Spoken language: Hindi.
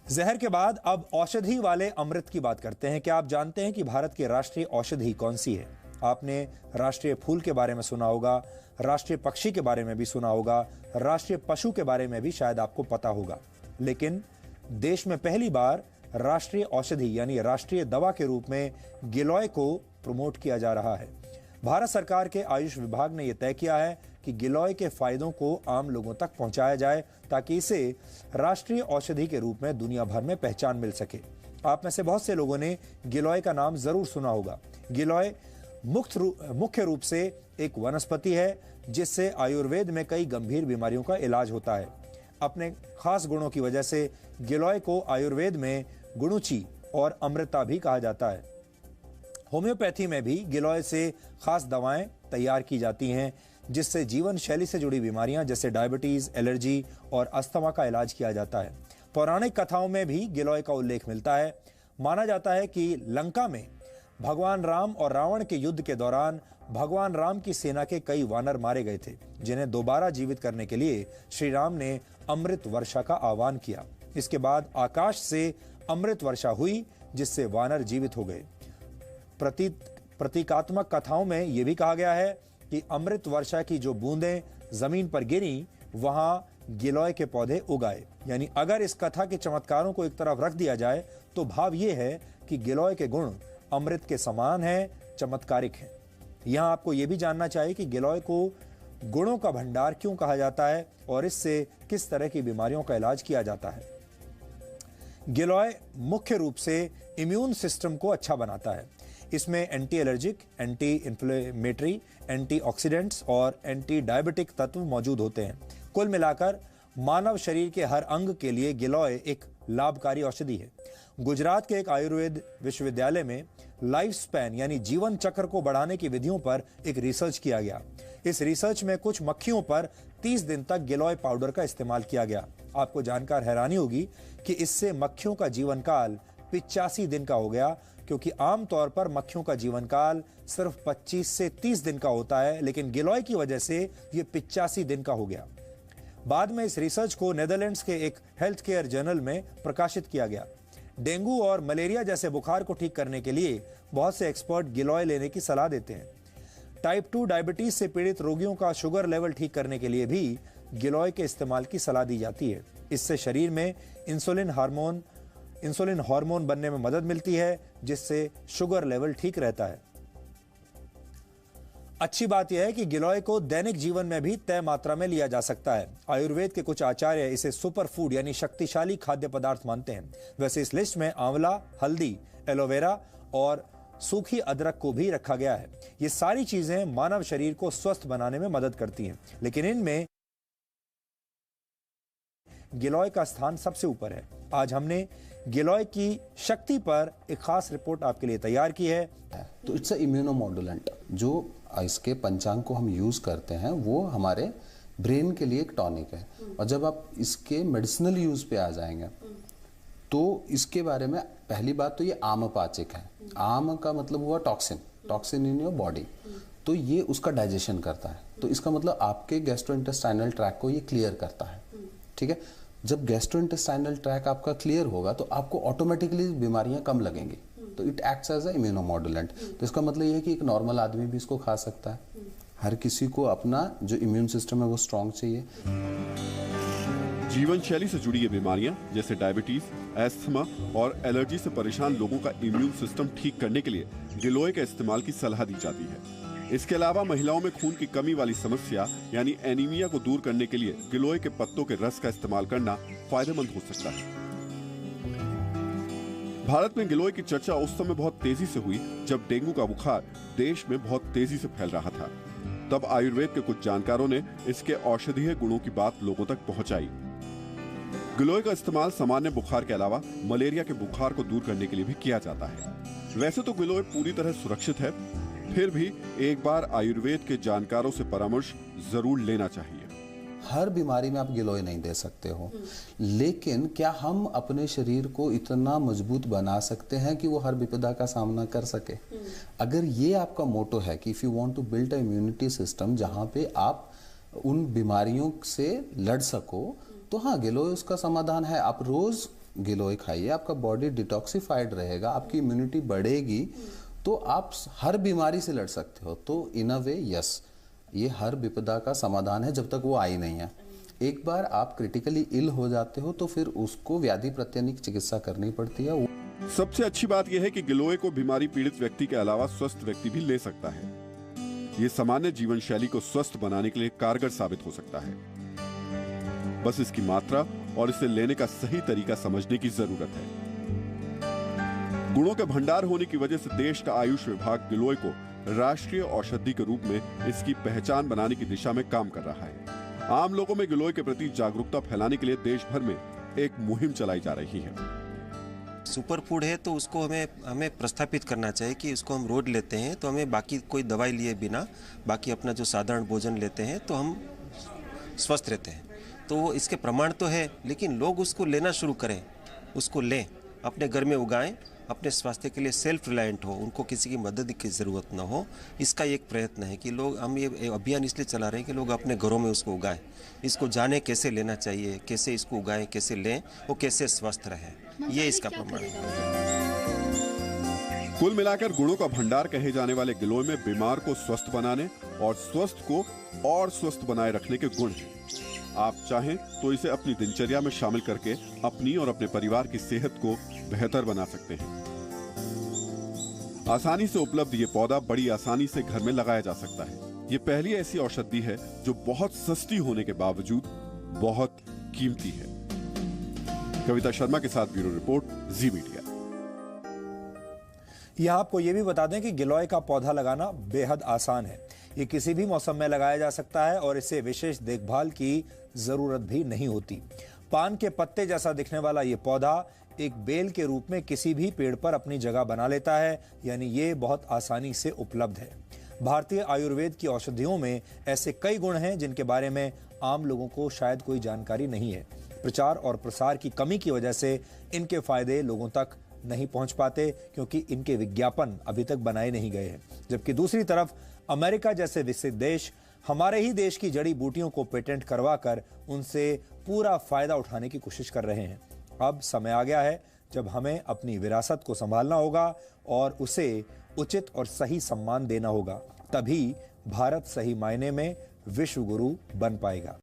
जहर के बाद अब औषधि वाले अमृत की बात करते हैं। क्या आप जानते हैं कि भारत की राष्ट्रीय औषधि कौन सी है? आपने राष्ट्रीय फूल के बारे में सुना होगा, राष्ट्रीय पक्षी के बारे में भी सुना होगा, राष्ट्रीय पशु के बारे में भी शायद आपको पता होगा। लेकिन देश में पहली बार राष्ट्रीय औषधि यानी राष्ट्रीय दवा के रूप में गिलोय को प्रमोट किया जा रहा है। भारत सरकार के आयुष विभाग ने यह तय किया है कि गिलोय के फायदों को आम लोगों तक पहुंचाया जाए ताकि इसे राष्ट्रीय औषधि के रूप में दुनिया भर में पहचान मिल सके। आप में से बहुत से लोगों ने गिलोय का नाम जरूर सुना होगा। गिलोय मुख्य रूप से एक वनस्पति है जिससे आयुर्वेद में कई गंभीर बीमारियों का इलाज होता है। अपने खास गुणों की वजह से गिलोय को आयुर्वेद में गुणुची और अमृता भी कहा जाता है। होम्योपैथी में भी गिलोय से खास दवाएं तैयार की जाती हैं जिससे जीवन शैली से जुड़ी बीमारियां जैसे डायबिटीज, एलर्जी और अस्थमा का इलाज किया जाता है। पौराणिक कथाओं में भी गिलोय का उल्लेख मिलता है। माना जाता है कि लंका में भगवान राम और रावण के युद्ध के दौरान भगवान राम की सेना के कई वानर मारे गए थे, जिन्हें दोबारा जीवित करने के लिए श्री राम ने अमृत वर्षा का आह्वान किया। इसके बाद आकाश से अमृत वर्षा हुई जिससे वानर जीवित हो गए। प्रतीकात्मक कथाओं में यह भी कहा गया है कि अमृत वर्षा की जो बूंदें जमीन पर गिरी वहां गिलोय के पौधे उगाए। यानी अगर इस कथा के चमत्कारों को एक तरफ रख दिया जाए तो भाव यह है कि गिलोय के गुण अमृत के समान हैं, चमत्कारिक हैं। यहां आपको यह भी जानना चाहिए कि गिलोय को गुणों का भंडार क्यों कहा जाता है और इससे किस तरह की बीमारियों का इलाज किया जाता है। गिलोय मुख्य रूप से इम्यून सिस्टम को अच्छा बनाता है। इसमें anti allergic, anti inflammatory, antioxidants और एंटी डायबिटिक तत्व मौजूद होते हैं। कुल मिलाकर मानव शरीर के हर अंग के लिए गिलोय एक लाभकारी औषधि है। गुजरात के एक आयुर्वेद विश्वविद्यालय में लाइफ स्पैन यानी जीवन चक्र को बढ़ाने की विधियों पर एक रिसर्च किया गया। इस रिसर्च में कुछ मक्खियों पर 30 दिन तक गिलोय पाउडर का इस्तेमाल किया गया। आपको जानकर हैरानी होगी कि इससे मक्खियों का जीवन काल 85 दिन का हो गया, क्योंकि आमतौर पर मक्खियों का जीवन काल सिर्फ 25 से 30 दिन का होता है, लेकिन गिलोय की वजह से यह 85 दिन का हो गया। बाद में इस रिसर्च को नेदरलैंड्स के एक हेल्थ केयर जर्नल में प्रकाशित किया गया। डेंगू और मलेरिया जैसे बुखार को ठीक करने के लिए बहुत से एक्सपर्ट गिलोय लेने की सलाह देते हैं। टाइप 2 डायबिटीज से पीड़ित रोगियों का शुगर लेवल ठीक करने के लिए भी गिलोय के इस्तेमाल की सलाह दी जाती है। इससे शरीर में इंसुलिन हार्मोन बनने में मदद मिलती है, जिससे शुगर लेवल ठीक रहता है। अच्छी बात यह है कि गिलोय को दैनिक जीवन में भी तय मात्रा में लिया जा सकता है। आयुर्वेद के कुछ आचार्य इसे सुपर फूड यानी शक्तिशाली खाद्य पदार्थ मानते हैं। वैसे इस लिस्ट में आंवला, हल्दी, एलोवेरा और सूखी अदरक को भी रखा गया है। ये सारी चीजें मानव शरीर को स्वस्थ बनाने में मदद करती हैं, लेकिन इनमें गिलोय का स्थान सबसे ऊपर है। आज हमने गिलोय की शक्ति पर एक खास रिपोर्ट आपके लिए तैयार की है। तो इट्स अ इम्यूनोमॉड्यूलेंट। जो इसके पंचांग को हम यूज करते हैं वो हमारे ब्रेन के लिए एक टॉनिक है। और जब आप इसके मेडिसिनल यूज पे आ जाएंगे तो इसके बारे में पहली बात तो ये आमपाचक है। आम का मतलब हुआ टॉक्सिन इन योर बॉडी। तो ये उसका डाइजेशन करता है। तो इसका मतलब आपके गैस्ट्रोइंटेस्टाइनल ट्रैक को ये क्लियर करता है। ठीक है, जब गैस्ट्रोइंटेस्टाइनल ट्रैक आपका क्लियर होगा तो आपको ऑटोमेटिकली बीमारियां कम लगेंगी। तो इट एक्ट्स एज अ इम्यूनोमॉड्यूलेंट। तो इसका मतलब ये है कि एक नॉर्मल आदमी भी इसको खा सकता है। हर किसी को अपना जो इम्यून सिस्टम है वो स्ट्रांग चाहिए। जीवन शैली से जुड़ी ये बीमारियां जैसे डायबिटीज, एस्थमा और एलर्जी से परेशान लोगों का इम्यून सिस्टम ठीक करने के लिए गिलोय के इस्तेमाल की सलाह दी जाती है। इसके अलावा महिलाओं में खून की कमी वाली समस्या यानी एनीमिया को दूर करने के लिए गिलोय के पत्तों के रस का इस्तेमाल करना फायदेमंद हो सकता है। भारत में गिलोय की चर्चा उस समय बहुत तेजी से हुई जब डेंगू का बुखार देश में बहुत तेजी से फैल रहा था। तब आयुर्वेद के कुछ जानकारों ने इसके औषधीय गुणों की बात लोगों तक पहुंचाई। गिलोय का इस्तेमाल सामान्य बुखार के अलावा मलेरिया के बुखार को दूर करने के लिए भी किया जाता है। वैसे तो गिलोय पूरी तरह सुरक्षित है, फिर भी एक बार आयुर्वेद के जानकारों से परामर्श जरूर लेना चाहिए। हर बीमारी में आप गिलोय नहीं दे सकते हो, लेकिन क्या हम अपने शरीर को इतना मजबूत बना सकते हैं कि वो हर विपदा का सामना कर सके? अगर ये आपका मोटो है कि if you want to build a immunity system जहां पे आप उन बीमारियों से लड़ सको, तो हाँ, गिलोय उसका समाधान है। आप रोज गिलोय खाइए, आपका बॉडी डिटॉक्सिफाइड रहेगा, आपकी इम्यूनिटी बढ़ेगी, तो आप हर बीमारी से लड़ सकते हो। तो इन अ वे यस, ये हर विपदा का समाधान है जब तक वो आई नहीं है। एक बार आप क्रिटिकली इल हो जाते हो तो फिर उसको व्याधि प्रत्यानिक चिकित्सा करनी पड़ती है। सबसे अच्छी बात यह है कि गिलोय को बीमारी पीड़ित व्यक्ति के अलावा स्वस्थ व्यक्ति भी ले सकता है। ये सामान्य जीवन शैली को स्वस्थ बनाने के लिए कारगर साबित हो सकता है। बस इसकी मात्रा और इसे लेने का सही तरीका समझने की जरूरत है। गुणों के भंडार होने की वजह से देश का आयुष विभाग गिलोय को राष्ट्रीय औषधि के रूप में इसकी पहचान बनाने की दिशा में काम कर रहा है। आम लोगों में गिलोय के प्रति जागरूकता फैलाने के लिए देश भर में एक मुहिम चलाई जा रही है। सुपर फूड है तो उसको हमें प्रस्थापित करना चाहिए कि उसको हम रोज लेते हैं तो हमें बाकी कोई दवाई लिए बिना बाकी अपना जो साधारण भोजन लेते हैं तो हम स्वस्थ रहते हैं। तो वो इसके प्रमाण तो है, लेकिन लोग उसको लेना शुरू करें, उसको लें, अपने घर में उगाएं, अपने स्वास्थ्य के लिए सेल्फ रिलायंट हो, उनको किसी की मदद की ज़रूरत ना हो। इसका एक प्रयत्न है कि लोग, हम ये अभियान इसलिए चला रहे हैं कि लोग अपने घरों में उसको उगाएं, इसको जाने कैसे लेना चाहिए, कैसे इसको उगाएं, कैसे लें, वो कैसे स्वस्थ रहें, ये इसका प्रमाण है। कुल मिलाकर गुणों का भंडार कहे जाने वाले गिलोय में बीमार को स्वस्थ बनाने और स्वस्थ को और स्वस्थ बनाए रखने के गुण हैं। आप चाहें तो इसे अपनी दिनचर्या में शामिल करके अपनी और अपने परिवार की सेहत को बेहतर बना सकते हैं। आसानी से उपलब्ध ये पौधा बड़ी आसानी से घर में लगाया जा सकता है। ये पहली ऐसी औषधि है जो बहुत सस्ती होने के बावजूद बहुत कीमती है। कविता शर्मा के साथ ब्यूरो रिपोर्ट, जी मीडिया। यह आपको यह भी बता दें कि गिलोय का पौधा लगाना बेहद आसान है। ये किसी भी मौसम में लगाया जा सकता है और इसे विशेष देखभाल की जरूरत भी नहीं होती। पान के पत्ते जैसा दिखने वाला ये पौधा एक बेल के रूप में किसी भी पेड़ पर अपनी जगह बना लेता है, यानी ये बहुत आसानी से उपलब्ध है। भारतीय आयुर्वेद की औषधियों में ऐसे कई गुण हैं जिनके बारे में आम लोगों को शायद कोई जानकारी नहीं है। प्रचार और प्रसार की कमी की वजह से इनके फायदे लोगों तक नहीं पहुंच पाते, क्योंकि इनके विज्ञापन अभी तक बनाए नहीं गए हैं। जबकि दूसरी तरफ अमेरिका जैसे विकसित देश हमारे ही देश की जड़ी बूटियों को पेटेंट करवाकर उनसे पूरा फायदा उठाने की कोशिश कर रहे हैं। अब समय आ गया है जब हमें अपनी विरासत को संभालना होगा और उसे उचित और सही सम्मान देना होगा। तभी भारत सही मायने में विश्व गुरु बन पाएगा।